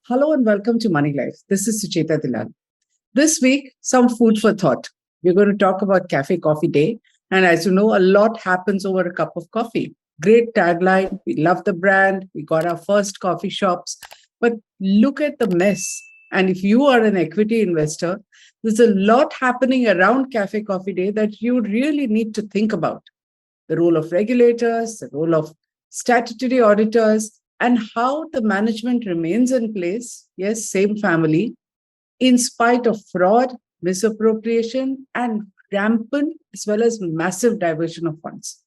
Hello and welcome to Moneylife. This is Sucheta Dalal. This week, some food for thought. We're going to talk about Cafe Coffee Day. And as you know, a lot happens over a cup of coffee. Great tagline. We love the brand. We got our first coffee shops. But look at the mess. And if you are an equity investor, there's a lot happening around Cafe Coffee Day that you really need to think about. The role of regulators, the role of statutory auditors, and how the management remains in place. Yes, same family, in spite of fraud, misappropriation, and rampant as well as massive diversion of funds.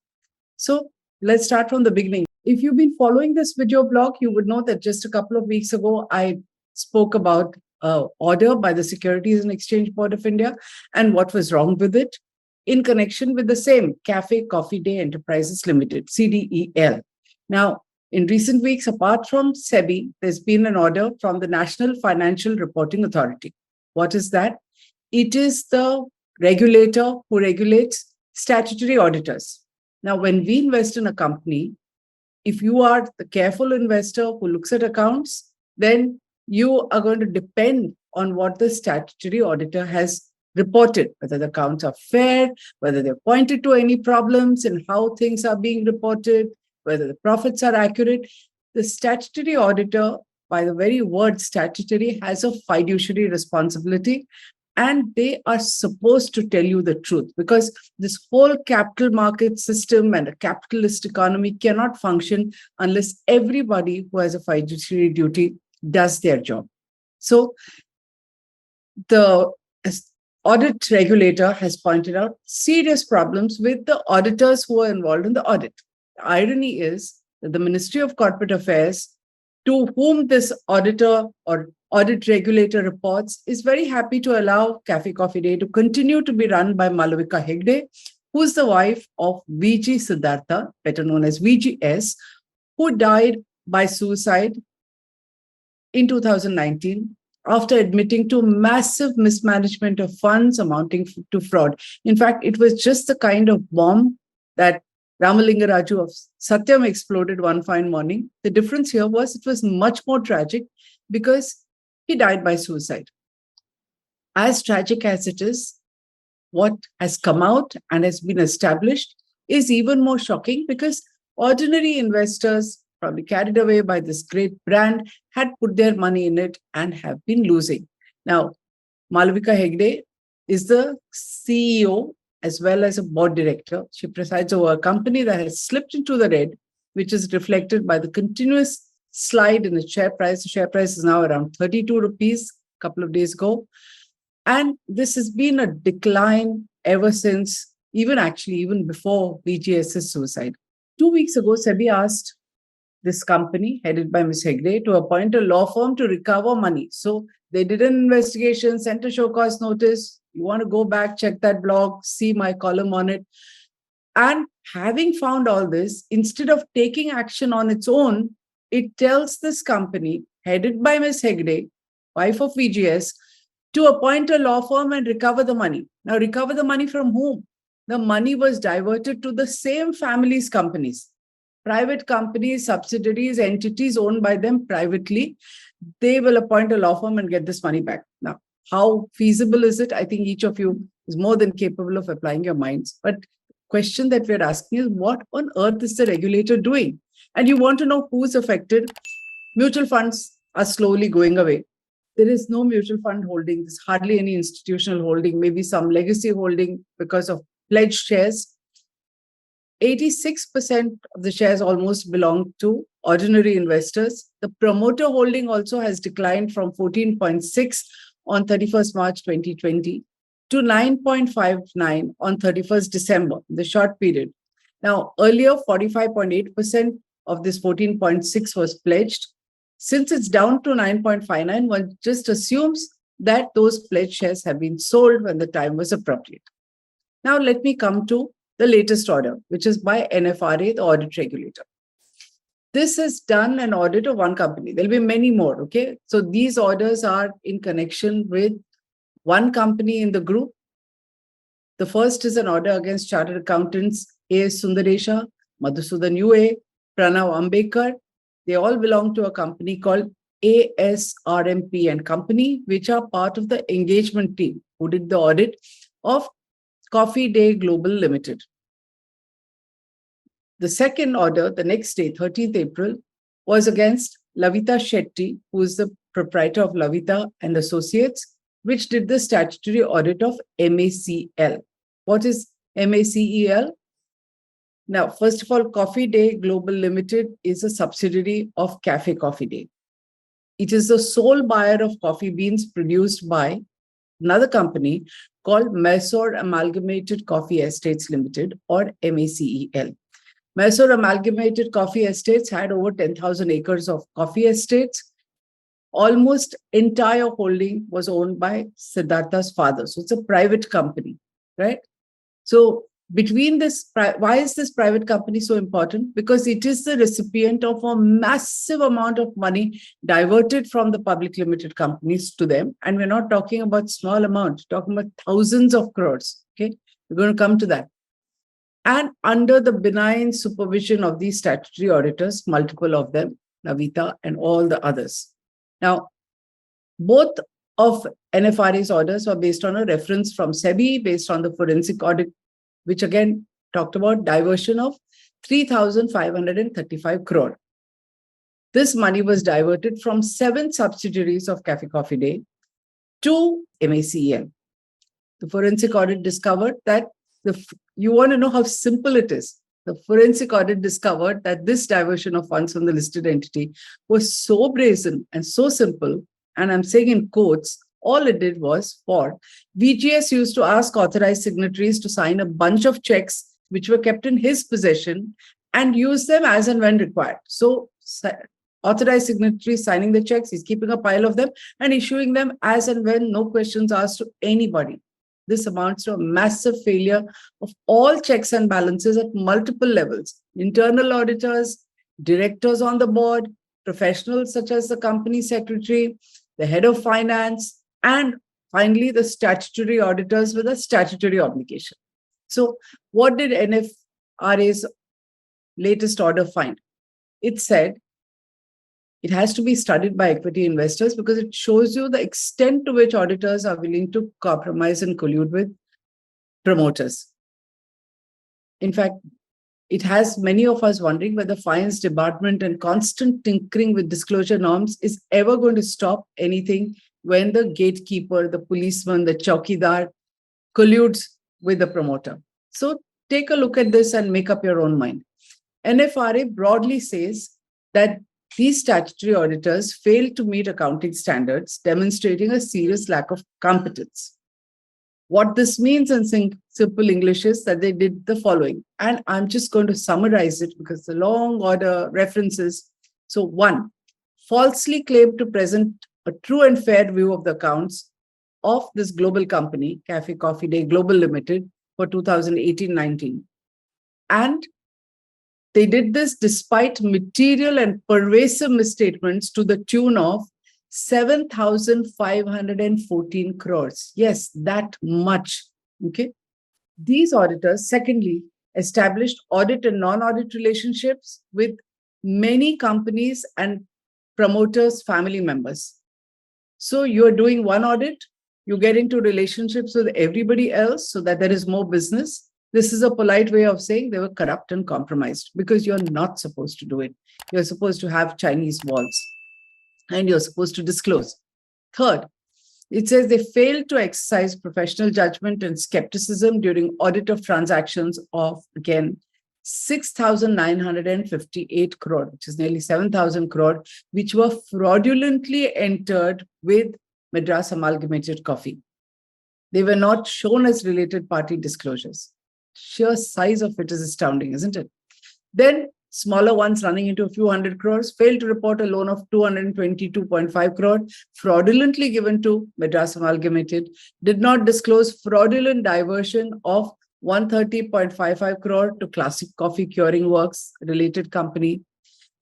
So let's start from the beginning. If you've been following this video blog, you would know that just a couple of weeks ago, I spoke about order by the Securities and Exchange Board of India and what was wrong with it in connection with the same Cafe Coffee Day Enterprises Limited, CDEL. Now, in recent weeks, apart from SEBI, there's been an order from the National Financial Reporting Authority. What is that? It is the regulator who regulates statutory auditors. Now, when we invest in a company, if you are the careful investor who looks at accounts, then you are going to depend on what the statutory auditor has reported, whether the accounts are fair, whether they've pointed to any problems in how things are being reported, whether the profits are accurate. The statutory auditor, by the very word statutory, has a fiduciary responsibility, and they are supposed to tell you the truth, because this whole capital market system and a capitalist economy cannot function unless everybody who has a fiduciary duty does their job. So the audit regulator has pointed out serious problems with the auditors who are involved in the audit. The irony is that the Ministry of Corporate Affairs, to whom this auditor or audit regulator reports, is very happy to allow Cafe Coffee Day to continue to be run by Malavika Hegde, who is the wife of VG Siddhartha, better known as VGS, who died by suicide in 2019 after admitting to massive mismanagement of funds amounting to fraud. In fact, it was just the kind of bomb that Ramalinga Raju of Satyam exploded one fine morning. The difference here was it was much more tragic because he died by suicide. As tragic as it is, what has come out and has been established is even more shocking, because ordinary investors, probably carried away by this great brand, had put their money in it and have been losing. Now, Malavika Hegde is the CEO as well as a board director. She presides over a company that has slipped into the red, which is reflected by the continuous slide in the share price. The share price is now around 32 rupees a couple of days ago. And this has been a decline ever since, even before VGS's suicide. 2 weeks ago, SEBI asked this company, headed by Ms. Hegde, to appoint a law firm to recover money. So they did an investigation, sent a show cause notice. You want to go back, check that blog, see my column on it. And having found all this, instead of taking action on its own, it tells this company, headed by Ms. Hegde, wife of VGS, to appoint a law firm and recover the money. Now, recover the money from whom? The money was diverted to the same family's companies. Private companies, subsidiaries, entities owned by them privately. They will appoint a law firm and get this money back. Now, how feasible is it? I think each of you is more than capable of applying your minds. But the question that we're asking is, what on earth is the regulator doing? And you want to know who's affected. Mutual funds are slowly going away. There is no mutual fund holding. There's hardly any institutional holding, maybe some legacy holding because of pledged shares. 86% of the shares almost belong to ordinary investors. The promoter holding also has declined from 14.6 on 31st March 2020 to 9.59 on 31st December, the short period. Now, earlier, 45.8% of this 14.6 was pledged. Since it's down to 9.59, one just assumes that those pledged shares have been sold when the time was appropriate. Now, let me come to the latest order, which is by NFRA, the audit regulator. This has done an audit of one company. There'll be many more, okay? So these orders are in connection with one company in the group. The first is an order against chartered accountants A.S. Sundaresha, Madhusudan UA, Pranav Ambekar. They all belong to a company called ASRMP and Company, which are part of the engagement team who did the audit of Coffee Day Global Limited. The second order, the next day, 13th April, was against Lavita Shetty, who is the proprietor of Lavita and Associates, which did the statutory audit of MACL. What is MACEL? Now, first of all, Coffee Day Global Limited is a subsidiary of Café Coffee Day. It is the sole buyer of coffee beans produced by another company called Mysore Amalgamated Coffee Estates Limited, or MACEL. Mysore Amalgamated Coffee Estates had over 10,000 acres of coffee estates. Almost entire holding was owned by Siddhartha's father. So it's a private company, right? So between this, why is this private company so important? Because it is the recipient of a massive amount of money diverted from the public limited companies to them. And we're not talking about small amounts, we're talking about thousands of crores. Okay, we're going to come to that. And under the benign supervision of these statutory auditors, multiple of them, Navita and all the others. Now, both of NFRA's orders were based on a reference from SEBI, based on the forensic audit, which again talked about diversion of 3,535 crore. This money was diverted from 7 subsidiaries of Café Coffee Day to MACEL. The forensic audit discovered that you want to know how simple it is. The forensic audit discovered that this diversion of funds from the listed entity was so brazen and so simple, and I'm saying in quotes, all it did was for VGS used to ask authorized signatories to sign a bunch of checks which were kept in his possession and use them as and when required. So authorized signatories signing the checks, he's keeping a pile of them and issuing them as and when, no questions asked to anybody. This amounts to a massive failure of all checks and balances at multiple levels. Internal auditors, directors on the board, professionals such as the company secretary, the head of finance, and finally the statutory auditors with a statutory obligation. So what did NFRA's latest order find? It said it has to be studied by equity investors because it shows you the extent to which auditors are willing to compromise and collude with promoters. In fact, it has many of us wondering whether fines debarment and constant tinkering with disclosure norms is ever going to stop anything when the gatekeeper, the policeman, the chowkidar colludes with the promoter. So take a look at this and make up your own mind. NFRA broadly says that these statutory auditors failed to meet accounting standards, demonstrating a serious lack of competence. What this means in simple English is that they did the following. And I'm just going to summarize it because the long order references. So 1, falsely claimed to present a true and fair view of the accounts of this global company, Café Coffee Day Global Limited, for 2018-19. And they did this despite material and pervasive misstatements to the tune of 7,514 crores. Yes, that much. Okay. These auditors, secondly, established audit and non-audit relationships with many companies and promoters' family members. So you're doing one audit, you get into relationships with everybody else so that there is more business. This is a polite way of saying they were corrupt and compromised because you're not supposed to do it. You're supposed to have Chinese walls and you're supposed to disclose. Third, it says they failed to exercise professional judgment and skepticism during audit of transactions of, again, 6,958 crore, which is nearly 7,000 crore, which were fraudulently entered with Madras Amalgamated Coffee. They were not shown as related party disclosures. Sheer size of it is astounding, isn't it? Then smaller ones running into a few hundred crores failed to report a loan of 222.5 crore fraudulently given to Madras Amalgamated, did not disclose fraudulent diversion of 130.55 crore to Classic Coffee Curing Works related company,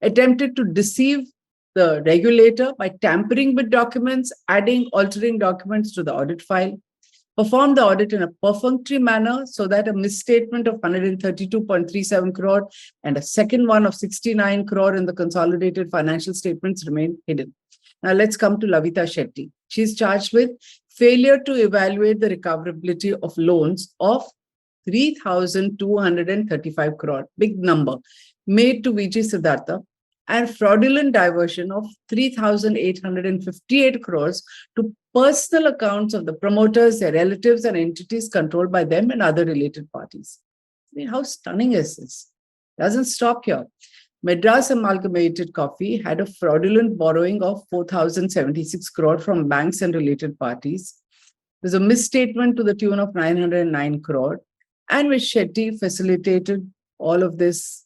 attempted to deceive the regulator by tampering with documents, adding, altering documents to the audit file, performed the audit in a perfunctory manner so that a misstatement of 132.37 crore and a second one of 69 crore in the consolidated financial statements remained hidden. Now let's come to Lavita Shetty. She's charged with failure to evaluate the recoverability of loans of 3,235 crore, big number, made to VG Siddhartha, and fraudulent diversion of 3,858 crores to personal accounts of the promoters, their relatives, and entities controlled by them and other related parties. I mean, how stunning is this? Doesn't stop here. Madras Amalgamated Coffee had a fraudulent borrowing of 4,076 crore from banks and related parties. There's a misstatement to the tune of 909 crore, and which Shetty facilitated all of this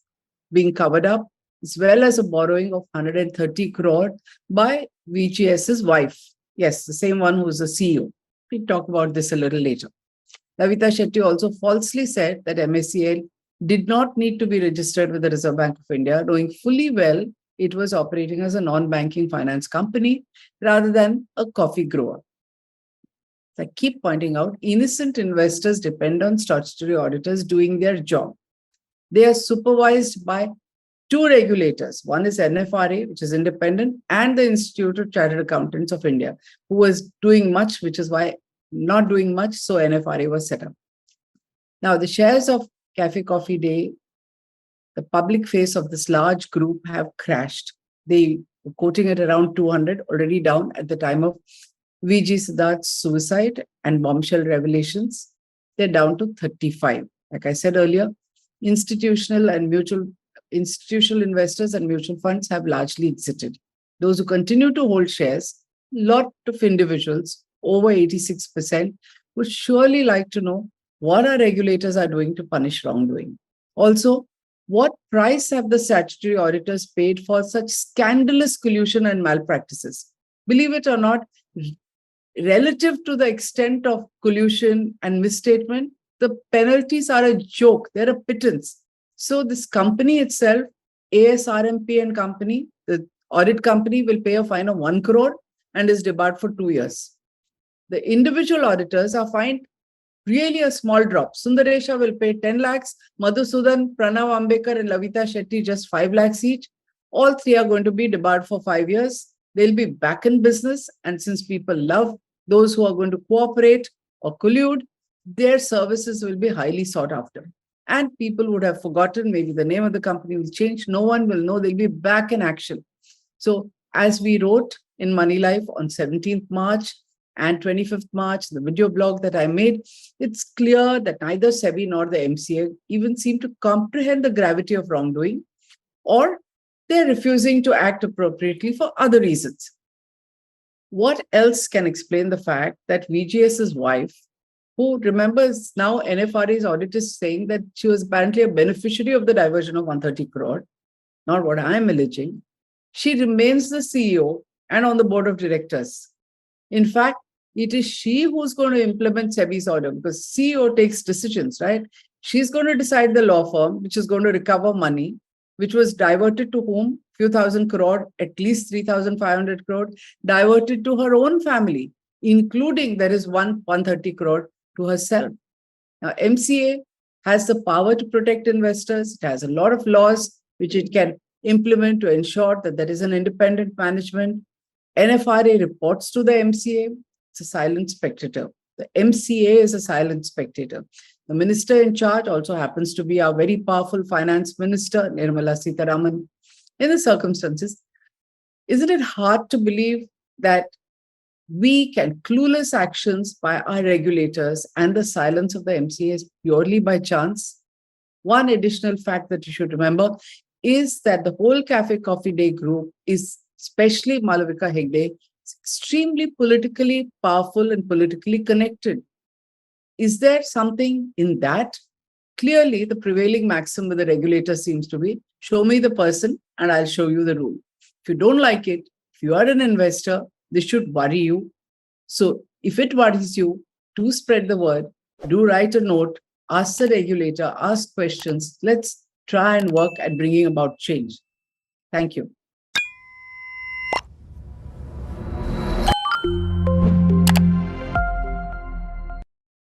being covered up, as well as a borrowing of 130 crore by VGS's wife. Yes, the same one who's the CEO. We'll talk about this a little later. Lavita Shetty also falsely said that MSCL did not need to be registered with the Reserve Bank of India, knowing fully well it was operating as a non-banking finance company rather than a coffee grower. I keep pointing out, innocent investors depend on statutory auditors doing their job. They are supervised by two regulators. One is NFRA, which is independent, and the Institute of Chartered Accountants of India, who was doing much, which is why not doing much, so NFRA was set up. Now, the shares of Café Coffee Day, the public face of this large group, have crashed. They were quoting at around 200, already down at the time of VG Siddharth's suicide and bombshell revelations. They're down to 35. Like I said earlier, institutional investors and mutual funds have largely exited. Those who continue to hold shares, lot of individuals, over 86%, would surely like to know what our regulators are doing to punish wrongdoing. Also, what price have the statutory auditors paid for such scandalous collusion and malpractices? Believe it or not, relative to the extent of collusion and misstatement, the penalties are a joke. They're a pittance. So this company itself, ASRMP and company, the audit company, will pay a fine of 1 crore and is debarred for 2 years. The individual auditors are fined really a small drop. Sundaresha will pay 10 lakhs, Madhusudan, Pranav Ambekar and Lavita Shetty just 5 lakhs each. All three are going to be debarred for 5 years. They'll be back in business. And since people love those who are going to cooperate or collude, their services will be highly sought after. And people would have forgotten, maybe the name of the company will change. No one will know. They'll be back in action. So as we wrote in Moneylife on 17th March, and 25th March, the video blog that I made, it's clear that neither SEBI nor the MCA even seem to comprehend the gravity of wrongdoing, or they're refusing to act appropriately for other reasons. What else can explain the fact that VGS's wife, who remembers now NFRA's audit is saying that she was apparently a beneficiary of the diversion of 130 crore, not what I'm alleging, she remains the CEO and on the board of directors. In fact, it is she who's going to implement SEBI's order because CEO takes decisions, right? She's going to decide the law firm, which is going to recover money, which was diverted to whom? Few thousand crore, at least 3,500 crore, diverted to her own family, including there is 130 crore to herself. Now, MCA has the power to protect investors. It has a lot of laws which it can implement to ensure that there is an independent management. NFRA reports to the MCA. It's a silent spectator. The MCA is a silent spectator. The minister in charge also happens to be our very powerful finance minister, Nirmala Sitharaman. In the circumstances, isn't it hard to believe that we can clueless actions by our regulators and the silence of the MCA is purely by chance? One additional fact that you should remember is that the whole Café Coffee Day group is, especially Malavika Hegde, extremely politically powerful and politically connected. Is there something in that? Clearly, the prevailing maxim with the regulator seems to be, show me the person and I'll show you the rule. If you don't like it, if you are an investor, this should worry you. So if it worries you, do spread the word, do write a note, ask the regulator, ask questions. Let's try and work at bringing about change. Thank you.